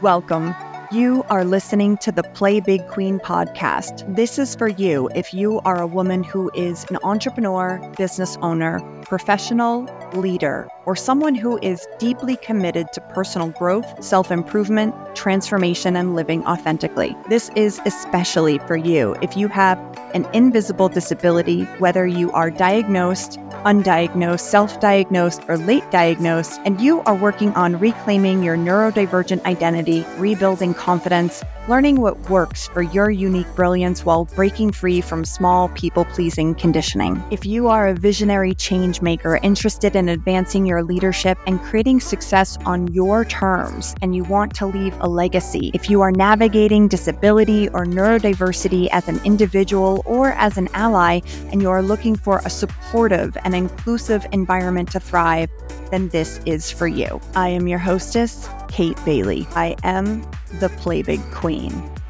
Welcome. You are listening to the Play Big Queen podcast. This is for you if you are a woman who is an entrepreneur, business owner, professional, leader, or someone who is deeply committed to personal growth, self-improvement, transformation, and living authentically. This is especially for you if you have an invisible disability, whether you are diagnosed, undiagnosed, self-diagnosed, or late diagnosed, and you are working on reclaiming your neurodivergent identity, rebuilding confidence, learning what works for your unique brilliance while breaking free from small people-pleasing conditioning. If you are a visionary change maker interested in advancing your leadership and creating success on your terms, and you want to leave a legacy, if you are navigating disability or neurodiversity as an individual or as an ally, and you are looking for a supportive and inclusive environment to thrive, then this is for you. I am your hostess, Kate Bailey. I am the Play Big Queen.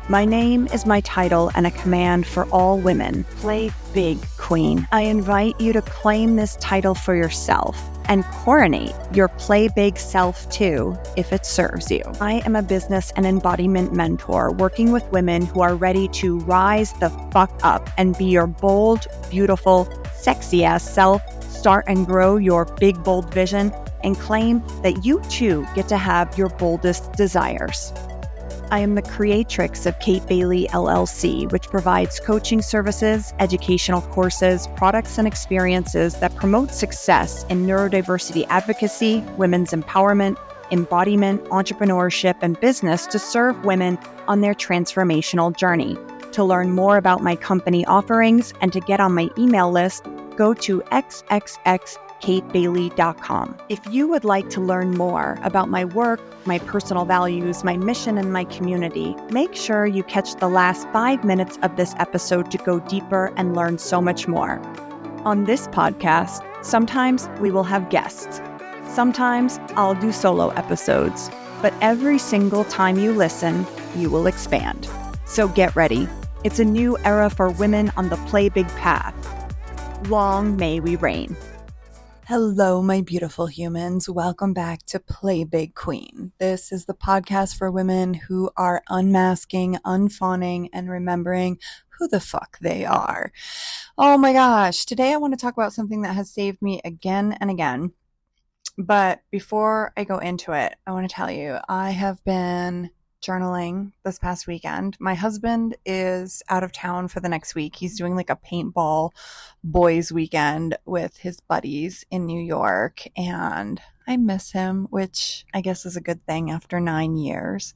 My name is my title and a command for all women. Play Big Queen. I invite you to claim this title for yourself and coronate your Play Big self too, if it serves you. I am a business and embodiment mentor working with women who are ready to rise the fuck up and be your bold, beautiful, sexy ass self, start and grow your big, bold vision, and claim that you too get to have your boldest desires. I am the creatrix of Kate Bailey LLC, which provides coaching services, educational courses, products, and experiences that promote success in neurodiversity advocacy, women's empowerment, embodiment, entrepreneurship, and business to serve women on their transformational journey. To learn more about my company offerings and to get on my email list, go to xxxkatebailey.com. If you would like to learn more about my work, my personal values, my mission, and my community, make sure you catch the last 5 minutes of this episode to go deeper and learn so much more. On this podcast, sometimes we will have guests. Sometimes I'll do solo episodes, but every single time you listen, you will expand. So get ready. It's a new era for women on the Play Big path. Long may we reign. Hello, my beautiful humans. Welcome back to Play Big Queen. This is the podcast for women who are unmasking, unfawning, and remembering who the fuck they are. Oh my gosh. Today I want to talk about something that has saved me again and again. But before I go into it, I want to tell you, I have been journaling this past weekend. My husband is out of town for the next week. He's doing like a paintball boys weekend with his buddies in New York, and I miss him, which I guess is a good thing after 9 years.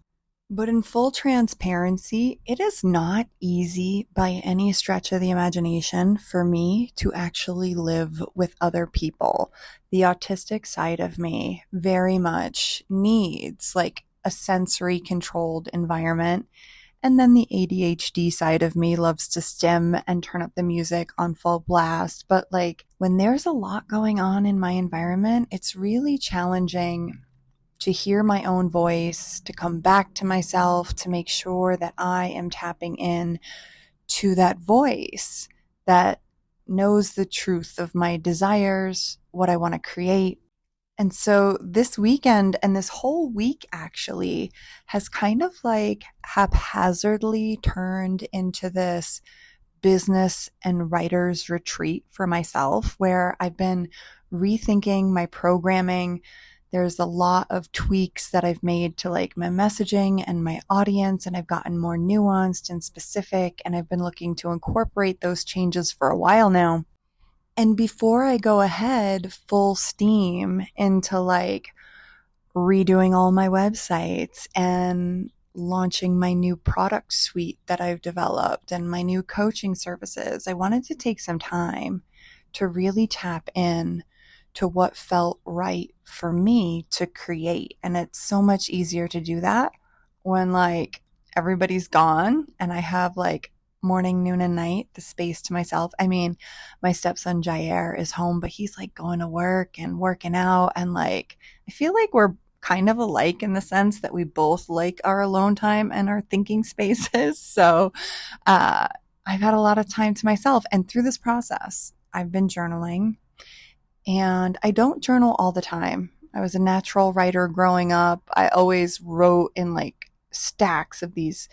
But in full transparency, it is not easy by any stretch of the imagination for me to actually live with other people. The autistic side of me very much needs like a sensory controlled environment. And then the ADHD side of me loves to stim and turn up the music on full blast. But like when there's a lot going on in my environment, it's really challenging to hear my own voice, to come back to myself, to make sure that I am tapping in to that voice that knows the truth of my desires, what I want to create. And so this weekend and this whole week actually has kind of like haphazardly turned into this business and writer's retreat for myself, where I've been rethinking my programming. There's a lot of tweaks that I've made to like my messaging and my audience, and I've gotten more nuanced and specific, and I've been looking to incorporate those changes for a while now. And before I go ahead full steam into like redoing all my websites and launching my new product suite that I've developed and my new coaching services, I wanted to take some time to really tap in to what felt right for me to create. And it's so much easier to do that when like everybody's gone and I have like morning, noon, and night, the space to myself. I mean, my stepson Jair is home, but he's like going to work and working out. And like, I feel like we're kind of alike in the sense that we both like our alone time and our thinking spaces. So I've had a lot of time to myself. And through this process, I've been journaling, and I don't journal all the time. I was a natural writer growing up. I always wrote in like stacks of these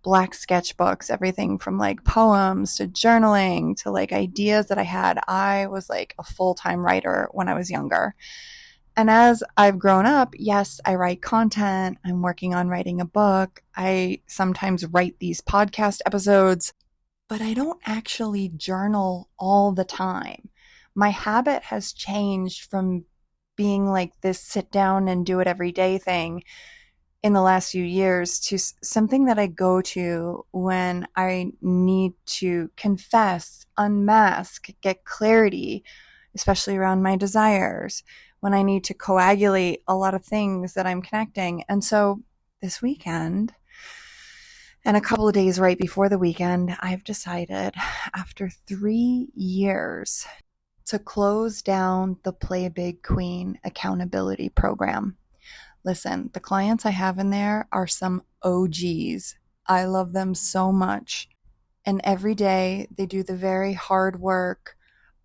black sketchbooks, everything from like poems to journaling to like ideas that I had. I was like a full-time writer when I was younger. And as I've grown up, yes, I write content. I'm working on writing a book. I sometimes write these podcast episodes, but I don't actually journal all the time. My habit has changed from being like this sit down and do it every day thing in the last few years to something that I go to when I need to confess, unmask, get clarity, especially around my desires, when I need to coagulate a lot of things that I'm connecting. And so this weekend, and a couple of days right before the weekend, I've decided after 3 years to close down the Play Big Queen accountability program. Listen, the clients I have in there are some OGs. I love them so much. And every day they do the very hard work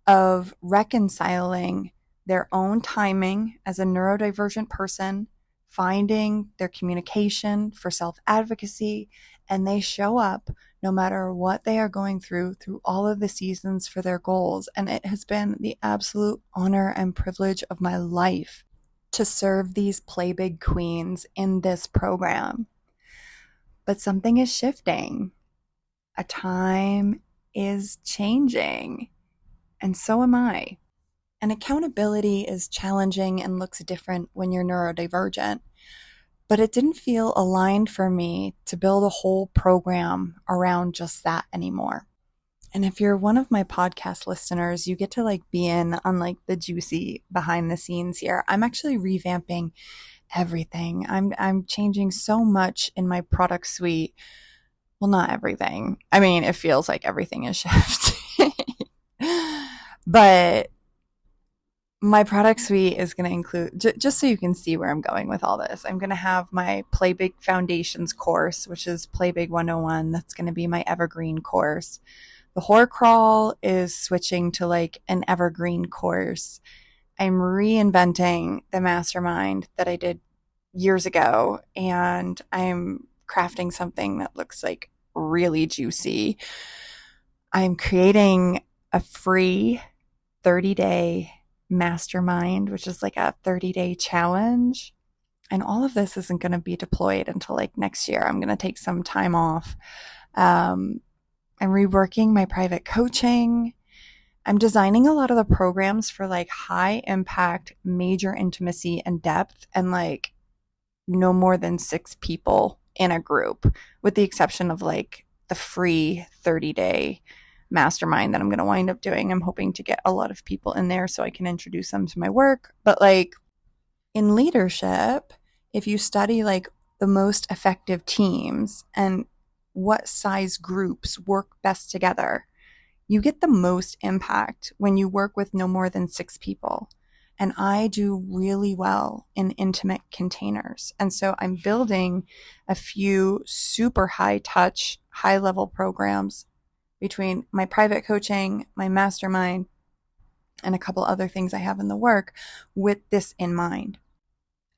of reconciling their own timing as a neurodivergent person, finding their communication for self-advocacy, and they show up no matter what they are going through all of the seasons for their goals. And it has been the absolute honor and privilege of my life to serve these Play Big Queens in this program. But something is shifting. A time is changing. And so am I. And accountability is challenging and looks different when you're neurodivergent. But it didn't feel aligned for me to build a whole program around just that anymore. And if you're one of my podcast listeners, you get to like be in on like the juicy behind the scenes here. I'm actually revamping everything. I'm changing so much in my product suite. Well, not everything. I mean, it feels like everything is shifting. But my product suite is going to include, just so you can see where I'm going with all this, I'm going to have my Play Big Foundations course, which is Play Big 101. That's going to be my evergreen course. The Horror Crawl is switching to like an evergreen course. I'm reinventing the mastermind that I did years ago, and I'm crafting something that looks like really juicy. I'm creating a free 30-day mastermind, which is like a 30-day challenge. And all of this isn't going to be deployed until like next year. I'm going to take some time off. I'm reworking my private coaching. I'm designing a lot of the programs for like high impact, major intimacy and depth, and like no more than 6 people in a group, with the exception of like the free 30-day mastermind that I'm going to wind up doing. I'm hoping to get a lot of people in there so I can introduce them to my work. But like in leadership, if you study like the most effective teams and what size groups work best together, you get the most impact when you work with no more than 6 people. And I do really well in intimate containers. And so I'm building a few super high touch, high level programs between my private coaching, my mastermind, and a couple other things I have in the work with this in mind.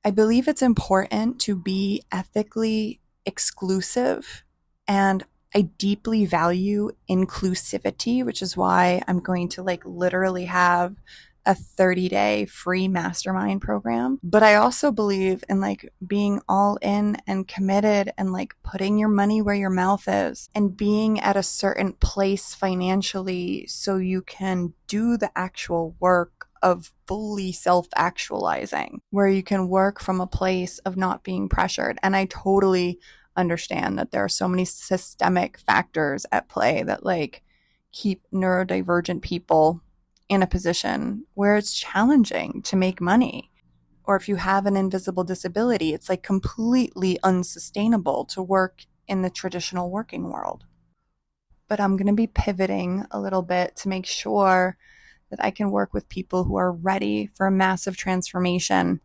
I believe it's important to be ethically exclusive, and I deeply value inclusivity, which is why I'm going to like literally have a 30-day free mastermind program. But I also believe in like being all in and committed and like putting your money where your mouth is and being at a certain place financially so you can do the actual work of fully self-actualizing, where you can work from a place of not being pressured. And I totally understand that there are so many systemic factors at play that like keep neurodivergent people in a position where it's challenging to make money. Or if you have an invisible disability, it's like completely unsustainable to work in the traditional working world. But I'm going to be pivoting a little bit to make sure that I can work with people who are ready for a massive transformation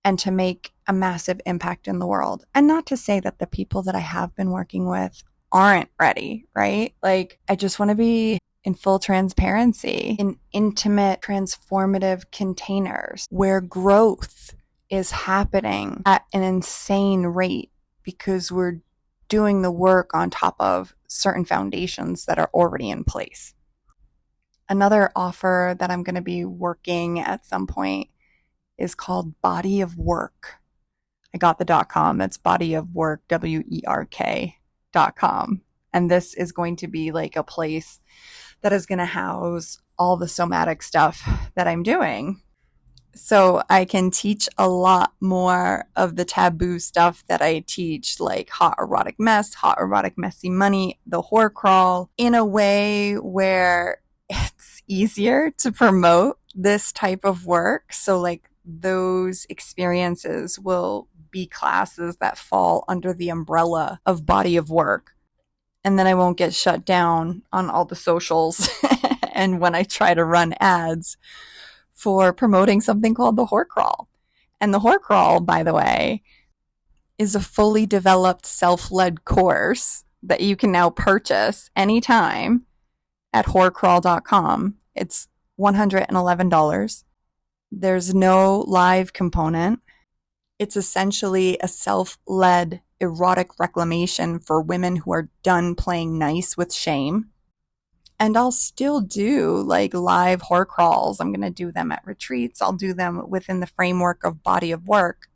and to make a massive impact in the world. And not to say that the people that I have been working with aren't ready, right? Like, I just want to be in full transparency, in intimate, transformative containers where growth is happening at an insane rate because we're doing the work on top of certain foundations that are already in place. Another offer that I'm going to be working at some point is called Body of Work. I got the .com. That's Body of Work, WERK.com. And this is going to be like a place that is going to house all the somatic stuff that I'm doing. So I can teach a lot more of the taboo stuff that I teach, like hot erotic mess, hot erotic messy money, the whore crawl, in a way where it's easier to promote this type of work. So like those experiences will be classes that fall under the umbrella of Body of Work. And then I won't get shut down on all the socials and when I try to run ads for promoting something called the whore crawl. And the whore crawl, by the way, is a fully developed self-led course that you can now purchase anytime at whorecrawl.com. It's $111. There's no live component. It's essentially a self-led erotic reclamation for women who are done playing nice with shame. And I'll still do like live whore crawls. I'm going to do them at retreats. I'll do them within the framework of Body of Work.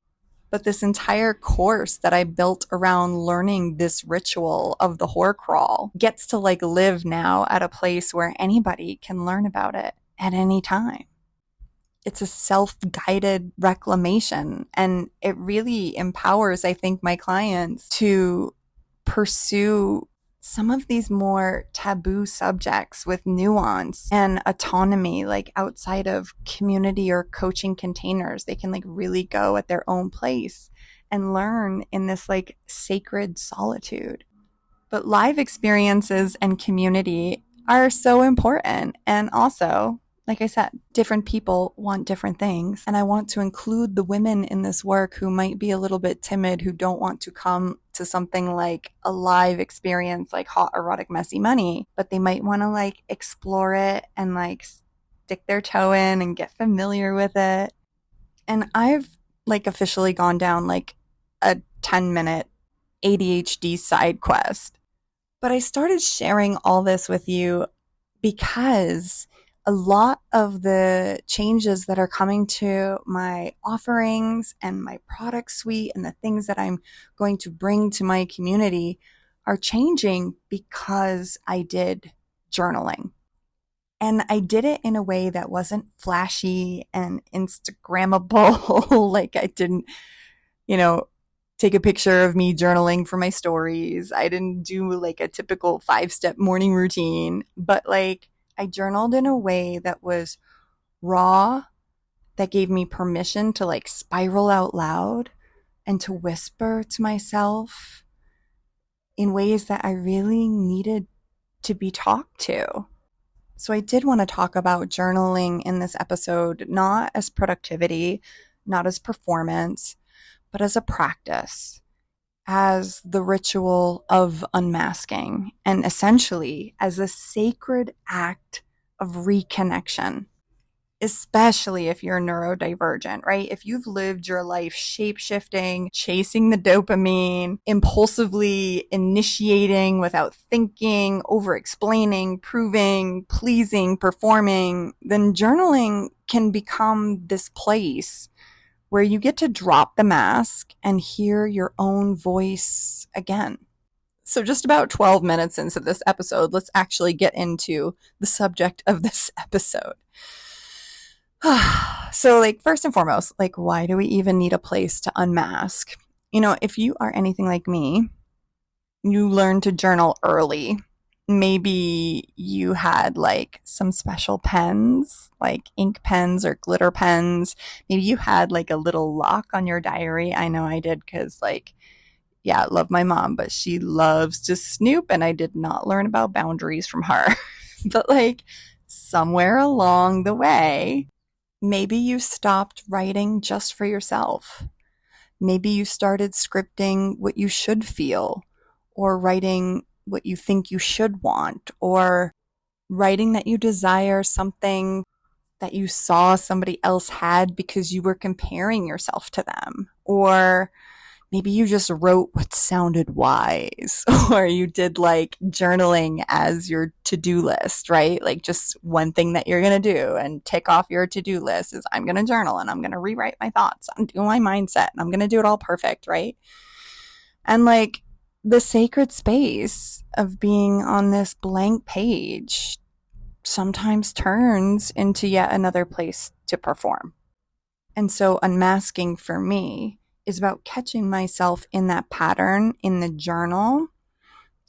But this entire course that I built around learning this ritual of the whore crawl gets to like live now at a place where anybody can learn about it at any time. It's a self-guided reclamation, and it really empowers, I think, my clients to pursue some of these more taboo subjects with nuance and autonomy, like outside of community or coaching containers. They can like really go at their own place and learn in this like sacred solitude. But live experiences and community are so important. And also, like I said, different people want different things. And I want to include the women in this work who might be a little bit timid, who don't want to come to something like a live experience like hot erotic messy money, but they might want to like explore it and like stick their toe in and get familiar with it. And I've like officially gone down like a 10-minute ADHD side quest. But I started sharing all this with you because a lot of the changes that are coming to my offerings and my product suite and the things that I'm going to bring to my community are changing because I did journaling. And I did it in a way that wasn't flashy and Instagrammable. Like I didn't, take a picture of me journaling for my stories. I didn't do like a typical 5-step morning routine, but like I journaled in a way that was raw, that gave me permission to like spiral out loud and to whisper to myself in ways that I really needed to be talked to. So I did want to talk about journaling in this episode, not as productivity, not as performance, but as a practice, as the ritual of unmasking, and essentially as a sacred act of reconnection, especially if you're neurodivergent, right? If you've lived your life shape-shifting, chasing the dopamine, impulsively initiating without thinking, over-explaining, proving, pleasing, performing, then journaling can become this place where you get to drop the mask and hear your own voice again. So just about 12 minutes into this episode, let's actually get into the subject of this episode. So like first and foremost, like why do we even need a place to unmask? If you are anything like me, you learned to journal early. Maybe you had like some special pens, like ink pens or glitter pens. Maybe you had like a little lock on your diary. I know I did because I love my mom, but she loves to snoop and I did not learn about boundaries from her. But like somewhere along the way, maybe you stopped writing just for yourself. Maybe you started scripting what you should feel or writing what you think you should want, or writing that you desire something that you saw somebody else had because you were comparing yourself to them. Or maybe you just wrote what sounded wise, or you did like journaling as your to-do list, right? Like just one thing that you're going to do and tick off your to-do list is I'm going to journal and I'm going to rewrite my thoughts. I'm doing my mindset and I'm going to do it all perfect, right? And like the sacred space of being on this blank page sometimes turns into yet another place to perform. And so unmasking for me is about catching myself in that pattern in the journal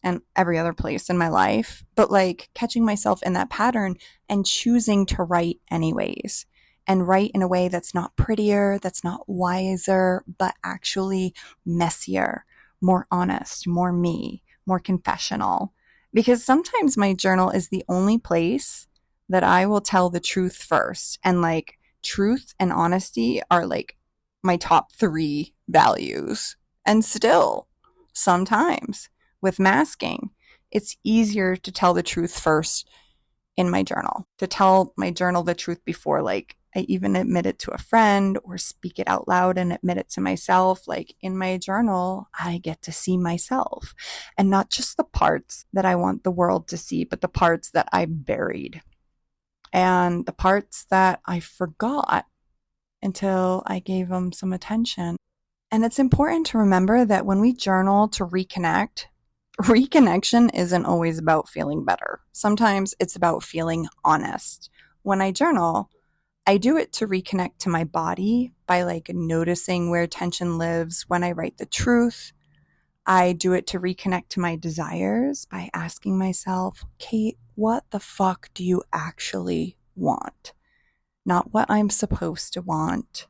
and every other place in my life, but like catching myself in that pattern and choosing to write anyways, and write in a way that's not prettier, that's not wiser, but actually messier, more honest, more me, more confessional. Because sometimes my journal is the only place that I will tell the truth first. And like truth and honesty are like my top three values. And still, sometimes with masking, it's easier to tell the truth first in my journal, to tell my journal the truth before like I even admit it to a friend or speak it out loud and admit it to myself. Like in my journal, I get to see myself, and not just the parts that I want the world to see, but the parts that I buried and the parts that I forgot until I gave them some attention. And it's important to remember that when we journal to reconnect, reconnection isn't always about feeling better. Sometimes it's about feeling honest. When I journal, I do it to reconnect to my body by like noticing where tension lives when I write the truth. I do it to reconnect to my desires by asking myself, Kate, what the fuck do you actually want? Not what I'm supposed to want,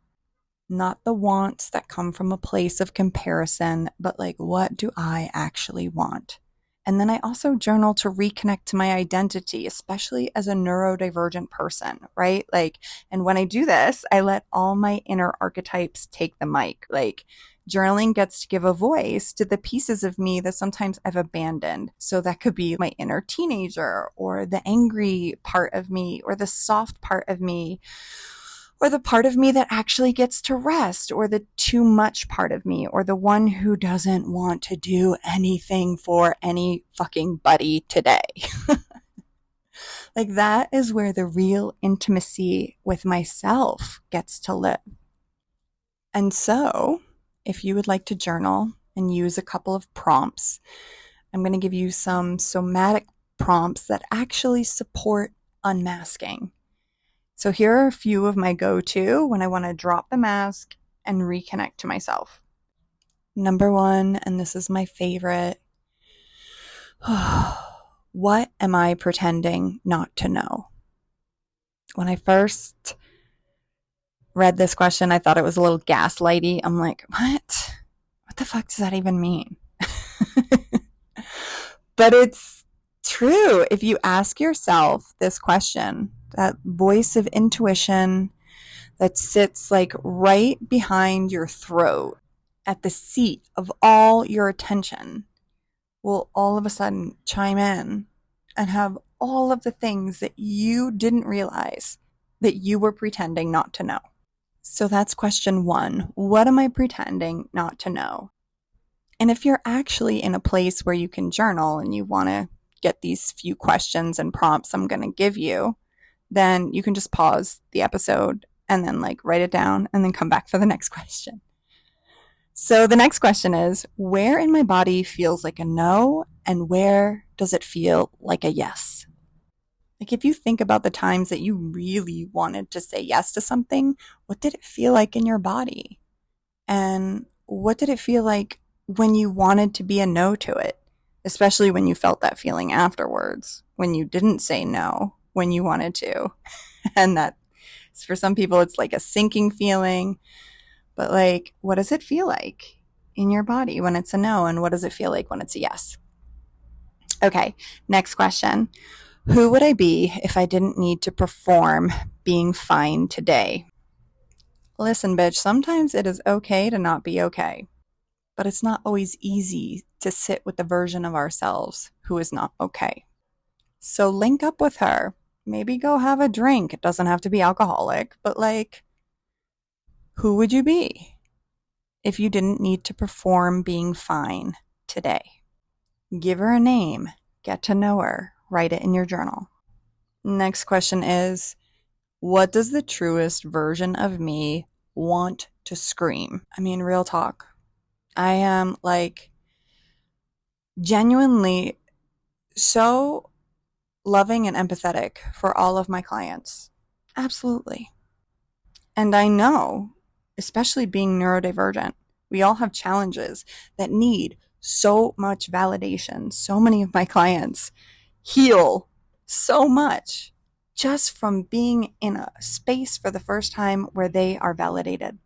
not the wants that come from a place of comparison, but like, what do I actually want? And then I also journal to reconnect to my identity, especially as a neurodivergent person, right? Like, and when I do this, I let all my inner archetypes take the mic. Like, journaling gets to give a voice to the pieces of me that sometimes I've abandoned. So that could be my inner teenager, or the angry part of me, or the soft part of me, or the part of me that actually gets to rest, or the too much part of me, or the one who doesn't want to do anything for any fucking buddy today. Like that is where the real intimacy with myself gets to live. And so, if you would like to journal and use a couple of prompts, I'm going to give you some somatic prompts that actually support unmasking. So here are a few of my go-to when I want to drop the mask and reconnect to myself. Number one, and this is my favorite, what am I pretending not to know? When I first read this question, I thought it was a little gaslighty. I'm like, what? What the fuck does that even mean? But it's true. If you ask yourself this question, that voice of intuition that sits like right behind your throat at the seat of all your attention will all of a sudden chime in and have all of the things that you didn't realize that you were pretending not to know. So that's question one. What am I pretending not to know? And if you're actually in a place where you can journal and you want to get these few questions and prompts I'm going to give you, then you can just pause the episode and then like write it down and then come back for the next question. So the next question is, where in my body feels like a no, and where does it feel like a yes? Like if you think about the times that you really wanted to say yes to something, what did it feel like in your body? And what did it feel like when you wanted to be a no to it? Especially when you felt that feeling afterwards, when you didn't say no, when you wanted to. And that, for some people, it's like a sinking feeling. But like, what does it feel like in your body when it's a no? And what does it feel like when it's a yes? Okay, next question. Who would I be if I didn't need to perform being fine today? Listen, bitch, sometimes it is okay to not be okay. But it's not always easy to sit with the version of ourselves who is not okay. So link up with her. Maybe go have a drink. It doesn't have to be alcoholic, but like, who would you be if you didn't need to perform being fine today? Give her a name. Get to know her. Write it in your journal. Next question is, what does the truest version of me want to scream? I mean, real talk. I am like genuinely so loving and empathetic for all of my clients. Absolutely. And I know, especially being neurodivergent, we all have challenges that need so much validation. So many of my clients heal so much just from being in a space for the first time where they are validated.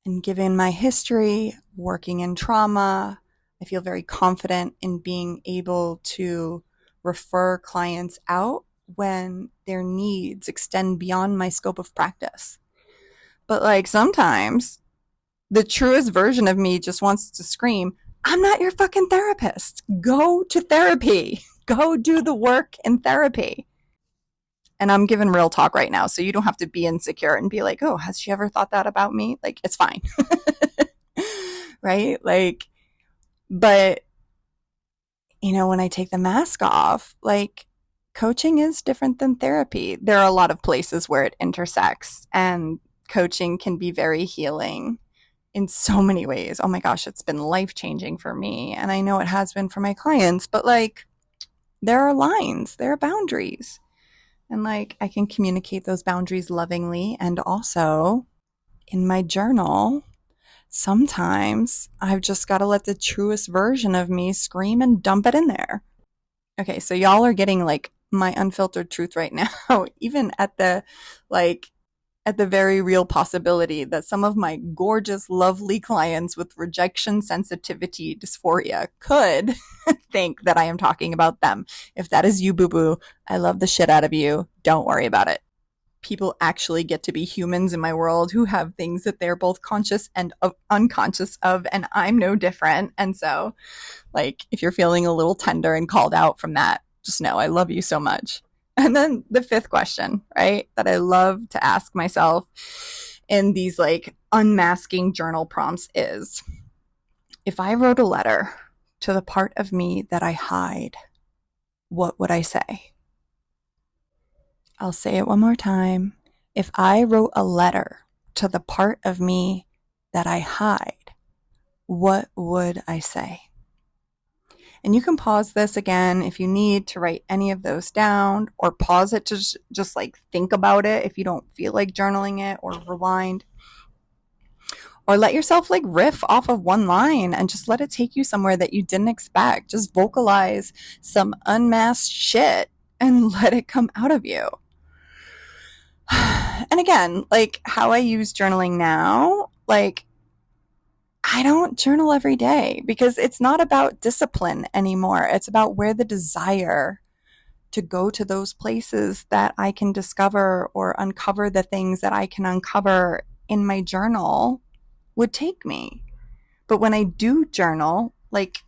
And given my history, working in trauma, I feel very confident in being able to refer clients out when their needs extend beyond my scope of practice. But like sometimes the truest version of me just wants to scream, I'm not your fucking therapist. Go to therapy. Go do the work in therapy. And I'm giving real talk right now, so you don't have to be insecure and be like, oh, has she ever thought that about me? Like, it's fine. Right? Like, but, you know, when I take the mask off, like, coaching is different than therapy. There are a lot of places where it intersects, and coaching can be very healing in so many ways. Oh my gosh, it's been life-changing for me. And I know it has been for my clients, but like, there are lines, there are boundaries. And like, I can communicate those boundaries lovingly. And also in my journal, sometimes I've just got to let the truest version of me scream and dump it in there. Okay, so y'all are getting like my unfiltered truth right now, even at the very real possibility that some of my gorgeous, lovely clients with rejection sensitivity dysphoria could think that I am talking about them. If that is you, boo-boo, I love the shit out of you. Don't worry about it. People actually get to be humans in my world who have things that they're both conscious and unconscious of, and I'm no different. And so, like, if you're feeling a little tender and called out from that, just know I love you so much. And then the fifth question, right, that I love to ask myself in these like unmasking journal prompts is, if I wrote a letter to the part of me that I hide, what would I say? I'll say it one more time. If I wrote a letter to the part of me that I hide, what would I say? And you can pause this again if you need to write any of those down, or pause it to just like think about it if you don't feel like journaling it, or rewind. Or let yourself like riff off of one line and just let it take you somewhere that you didn't expect. Just vocalize some unmasked shit and let it come out of you. And again, like how I use journaling now, like I don't journal every day because it's not about discipline anymore. It's about where the desire to go to those places that I can discover or uncover the things that I can uncover in my journal would take me. But when I do journal, like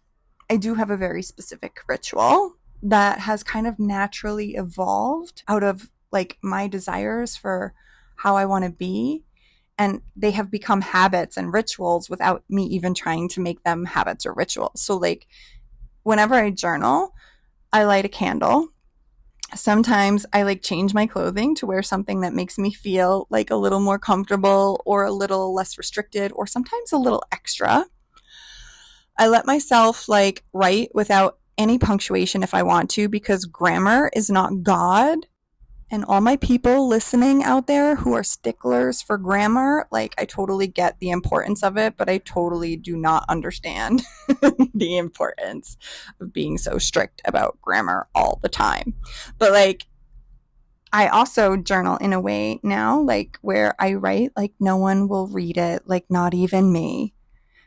I do have a very specific ritual that has kind of naturally evolved out of like my desires for how I want to be. And they have become habits and rituals without me even trying to make them habits or rituals. So like whenever I journal, I light a candle. Sometimes I like change my clothing to wear something that makes me feel like a little more comfortable or a little less restricted, or sometimes a little extra. I let myself like write without any punctuation if I want to, because grammar is not God. And all my people listening out there who are sticklers for grammar, like I totally get the importance of it, but I totally do not understand the importance of being so strict about grammar all the time. But like, I also journal in a way now, like where I write like no one will read it, like not even me.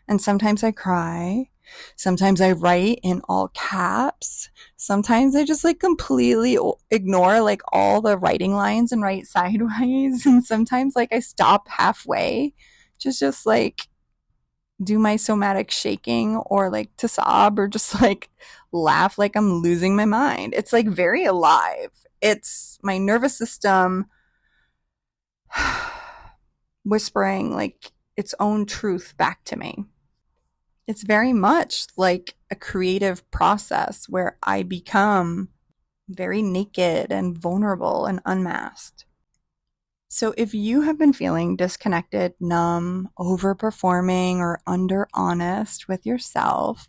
And sometimes I cry. Sometimes I write in all caps. Sometimes I just like completely ignore like all the writing lines and write sideways. And sometimes like I stop halfway, just like do my somatic shaking or like to sob or just like laugh like I'm losing my mind. It's like very alive. It's my nervous system whispering like its own truth back to me. It's very much like a creative process where I become very naked and vulnerable and unmasked. So if you have been feeling disconnected, numb, overperforming, or under honest with yourself,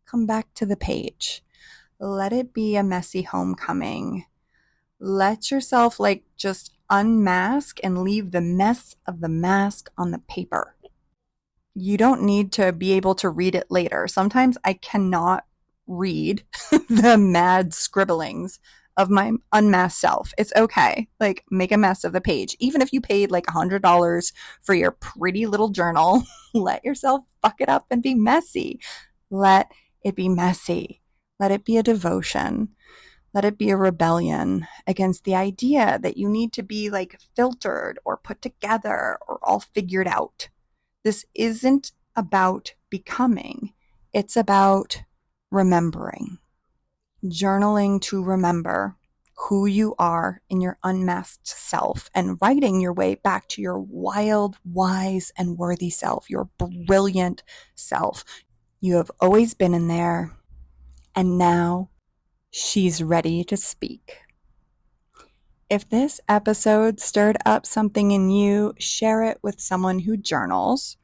come back to the page. Let it be a messy homecoming. Let yourself like just unmask and leave the mess of the mask on the paper. You don't need to be able to read it later. Sometimes I cannot read the mad scribblings of my unmasked self. It's okay. Like, make a mess of the page. Even if you paid like $100 for your pretty little journal, let yourself fuck it up and be messy. Let it be messy. Let it be a devotion. Let it be a rebellion against the idea that you need to be like filtered or put together or all figured out. This isn't about becoming. It's about remembering. Journaling to remember who you are in your unmasked self and writing your way back to your wild, wise, and worthy self, your brilliant self. You have always been in there, and now she's ready to speak. If this episode stirred up something in you, share it with someone who journals,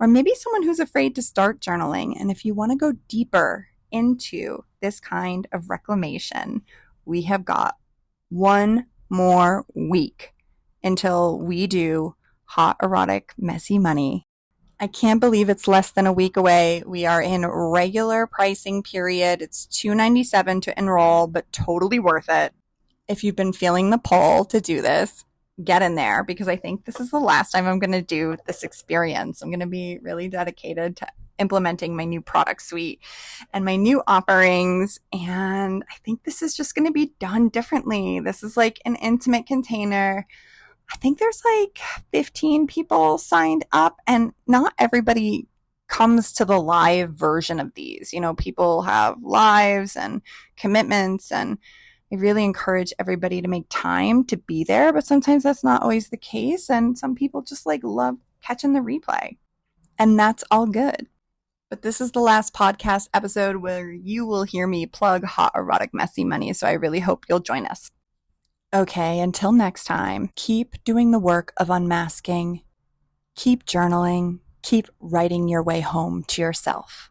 or maybe someone who's afraid to start journaling. And if you want to go deeper into this kind of reclamation, we have got one more week until we do Hot Erotic Messy Money. I can't believe it's less than a week away. We are in regular pricing period. It's $297 to enroll, but totally worth it. If you've been feeling the pull to do this, get in there, because I think this is the last time I'm going to do this experience. I'm going to be really dedicated to implementing my new product suite and my new offerings. And I think this is just going to be done differently. This is like an intimate container. I think there's like 15 people signed up, and not everybody comes to the live version of these. You know, people have lives and commitments, and I really encourage everybody to make time to be there, but sometimes that's not always the case. And some people just like love catching the replay, and that's all good. But this is the last podcast episode where you will hear me plug Hot Erotic Messy Money. So I really hope you'll join us. Okay, until next time, keep doing the work of unmasking, keep journaling, keep writing your way home to yourself.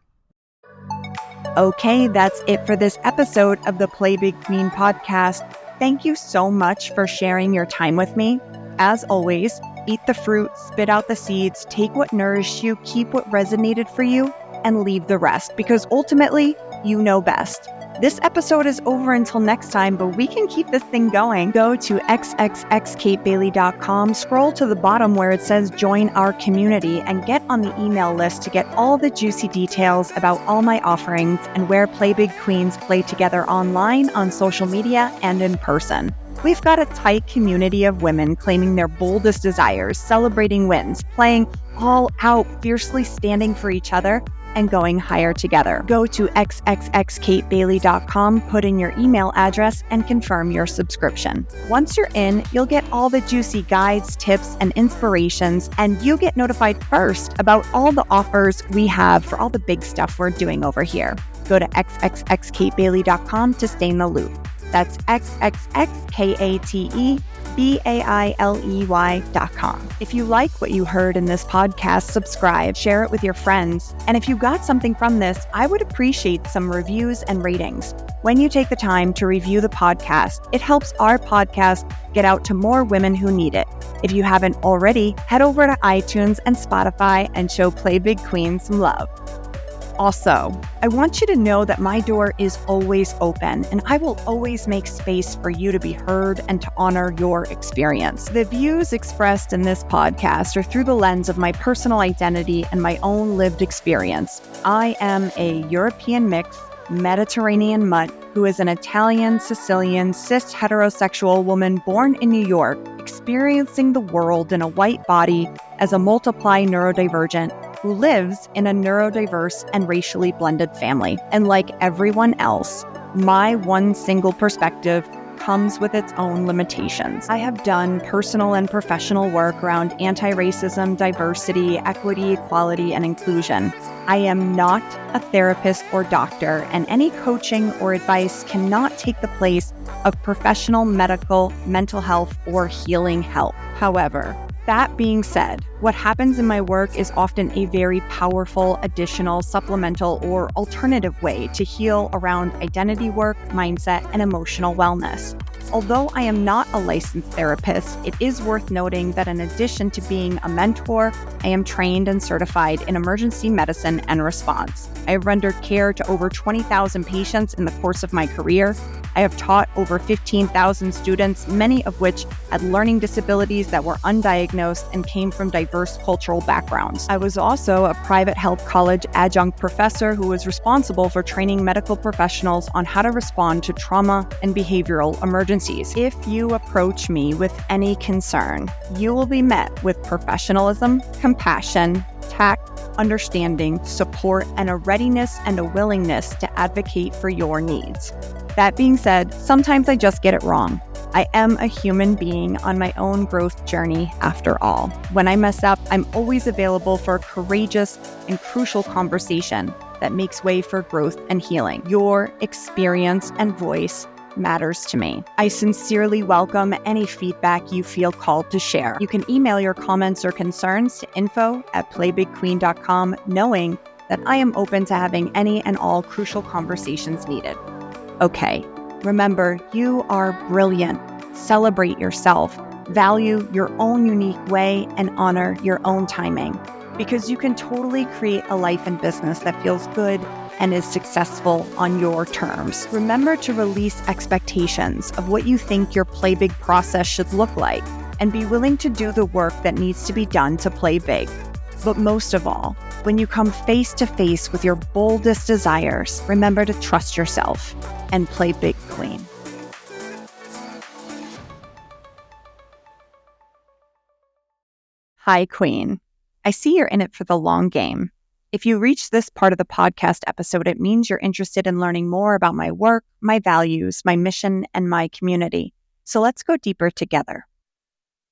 Okay, that's it for this episode of the Play Big Queen podcast. Thank you so much for sharing your time with me. As always, eat the fruit, spit out the seeds, take what nourished you, keep what resonated for you, and leave the rest, because ultimately, you know best. This episode is over until next time, but we can keep this thing going. Go to xxxkatebailey.com, scroll to the bottom where it says join our community, and get on the email list to get all the juicy details about all my offerings and where Play Big Queens play together online, on social media, and in person. We've got a tight community of women claiming their boldest desires, celebrating wins, playing all out, fiercely standing for each other, and going higher together. Go to xxxkatebailey.com, put in your email address, and confirm your subscription. Once you're in, you'll get all the juicy guides, tips, and inspirations, and you get notified first about all the offers we have for all the big stuff we're doing over here. Go to xxxkatebailey.com to stay in the loop. That's xxxkatebailey.com. If you like what you heard in this podcast, subscribe, share it with your friends. And if you got something from this, I would appreciate some reviews and ratings. When you take the time to review the podcast, it helps our podcast get out to more women who need it. If you haven't already, head over to iTunes and Spotify and show Play Big Queen some love. Also, I want you to know that my door is always open, and I will always make space for you to be heard and to honor your experience. The views expressed in this podcast are through the lens of my personal identity and my own lived experience. I am a European mix, Mediterranean mutt who is an Italian, Sicilian, cis heterosexual woman born in New York, experiencing the world in a white body as a multiply neurodivergent, who lives in a neurodiverse and racially blended family. And like everyone else, my one single perspective comes with its own limitations. I have done personal and professional work around anti-racism, diversity, equity, equality, and inclusion. I am not a therapist or doctor, and any coaching or advice cannot take the place of professional medical, mental health, or healing help. However, that being said, what happens in my work is often a very powerful, additional, supplemental, or alternative way to heal around identity work, mindset, and emotional wellness. Although I am not a licensed therapist, it is worth noting that in addition to being a mentor, I am trained and certified in emergency medicine and response. I have rendered care to over 20,000 patients in the course of my career. I have taught over 15,000 students, many of which had learning disabilities that were undiagnosed and came from diverse cultural backgrounds. I was also a private health college adjunct professor who was responsible for training medical professionals on how to respond to trauma and behavioral emergencies. If you approach me with any concern, you will be met with professionalism, compassion, tact, understanding, support, and a readiness and a willingness to advocate for your needs. That being said, sometimes I just get it wrong. I am a human being on my own growth journey after all. When I mess up, I'm always available for a courageous and crucial conversation that makes way for growth and healing. Your experience and voice matters to me. I sincerely welcome any feedback you feel called to share. You can email your comments or concerns to info@playbigqueen.com, knowing that I am open to having any and all crucial conversations needed. Okay, remember, you are brilliant. Celebrate yourself, value your own unique way, and honor your own timing, because you can totally create a life and business that feels good and is successful on your terms. Remember to release expectations of what you think your play big process should look like, and be willing to do the work that needs to be done to play big. But most of all, when you come face to face with your boldest desires, remember to trust yourself and play big, queen. Hi, queen. I see you're in it for the long game. If you reach this part of the podcast episode, it means you're interested in learning more about my work, my values, my mission, and my community. So let's go deeper together.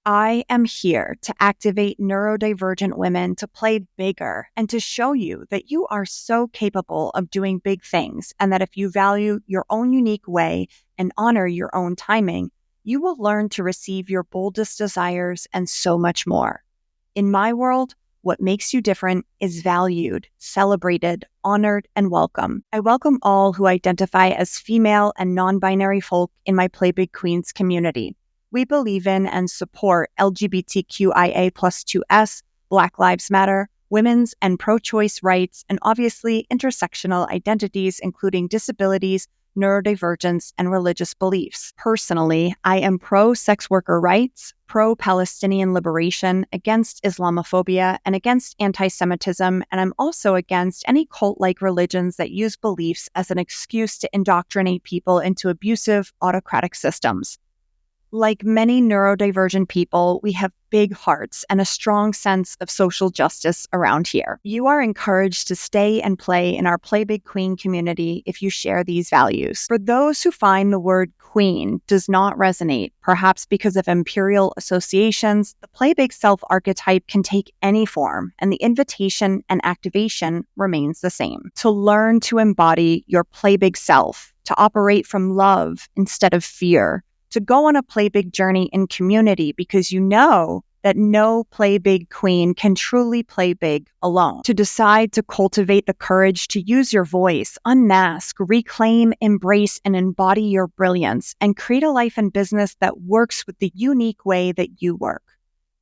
I am here to activate neurodivergent women to play bigger and to show you that you are so capable of doing big things, and that if you value your own unique way and honor your own timing, you will learn to receive your boldest desires and so much more. In my world, what makes you different is valued, celebrated, honored, and welcome. I welcome all who identify as female and non-binary folk in my Play Big Queens community. We believe in and support LGBTQIA+2S, Black Lives Matter, women's and pro-choice rights, and obviously intersectional identities, including disabilities, neurodivergence, and religious beliefs. Personally, I am pro-sex worker rights, pro-Palestinian liberation, against Islamophobia, and against anti-Semitism, and I'm also against any cult-like religions that use beliefs as an excuse to indoctrinate people into abusive, autocratic systems. Like many neurodivergent people, we have big hearts and a strong sense of social justice around here. You are encouraged to stay and play in our Play Big Queen community if you share these values. For those who find the word queen does not resonate, perhaps because of imperial associations, the Play Big self archetype can take any form, and the invitation and activation remains the same. To learn to embody your Play Big self, to operate from love instead of fear, to go on a play big journey in community because you know that no play big queen can truly play big alone. To decide to cultivate the courage to use your voice, unmask, reclaim, embrace, and embody your brilliance, and create a life and business that works with the unique way that you work.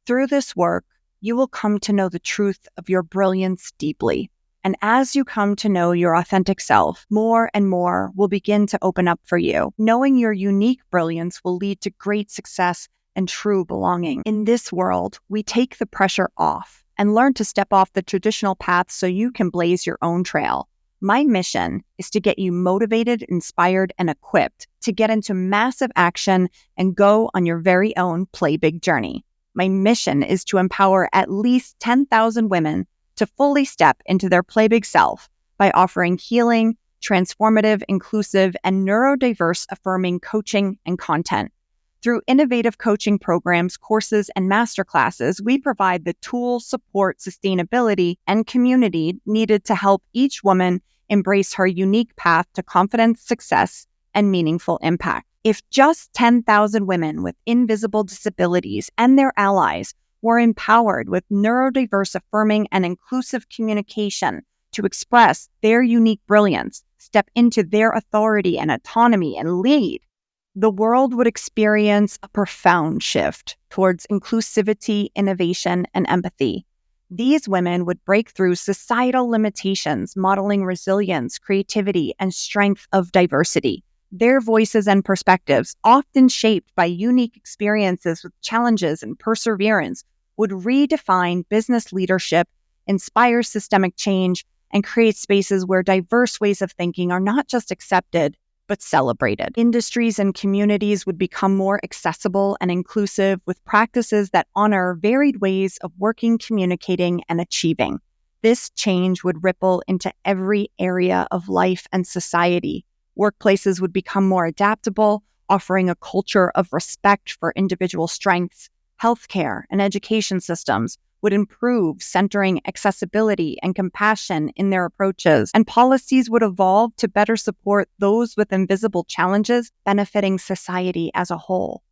Through this work, you will come to know the truth of your brilliance deeply. And as you come to know your authentic self, more and more will begin to open up for you. Knowing your unique brilliance will lead to great success and true belonging. In this world, we take the pressure off and learn to step off the traditional path so you can blaze your own trail. My mission is to get you motivated, inspired, and equipped to get into massive action and go on your very own Play Big journey. My mission is to empower at least 10,000 women to fully step into their play big self by offering healing, transformative, inclusive, and neurodiverse affirming coaching and content. Through innovative coaching programs, courses, and masterclasses, we provide the tools, support, sustainability, and community needed to help each woman embrace her unique path to confidence, success, and meaningful impact. If just 10,000 women with invisible disabilities and their allies were empowered with neurodiverse affirming and inclusive communication to express their unique brilliance, step into their authority and autonomy, and lead, the world would experience a profound shift towards inclusivity, innovation, and empathy. These women would break through societal limitations, modeling resilience, creativity, and strength of diversity. Their voices and perspectives, often shaped by unique experiences with challenges and perseverance, would redefine business leadership, inspire systemic change, and create spaces where diverse ways of thinking are not just accepted, but celebrated. Industries and communities would become more accessible and inclusive with practices that honor varied ways of working, communicating, and achieving. This change would ripple into every area of life and society. Workplaces would become more adaptable, offering a culture of respect for individual strengths. Healthcare and education systems would improve, centering accessibility and compassion in their approaches, and policies would evolve to better support those with invisible challenges, benefiting society as a whole.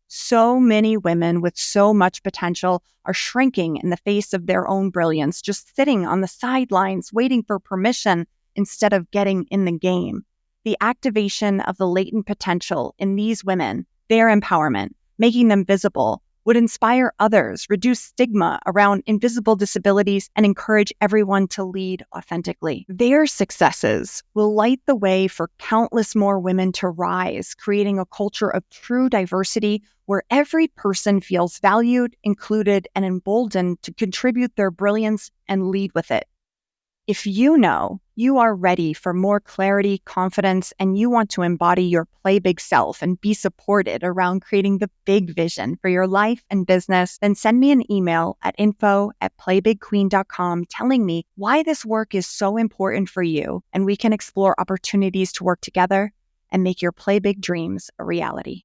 So many women with so much potential are shrinking in the face of their own brilliance, just sitting on the sidelines waiting for permission instead of getting in the game. The activation of the latent potential in these women, their empowerment, making them visible, would inspire others, reduce stigma around invisible disabilities, and encourage everyone to lead authentically. Their successes will light the way for countless more women to rise, creating a culture of true diversity where every person feels valued, included, and emboldened to contribute their brilliance and lead with it. If you know you are ready for more clarity, confidence, and you want to embody your play big self and be supported around creating the big vision for your life and business, then send me an email at info@playbigqueen.com telling me why this work is so important for you, and we can explore opportunities to work together and make your play big dreams a reality.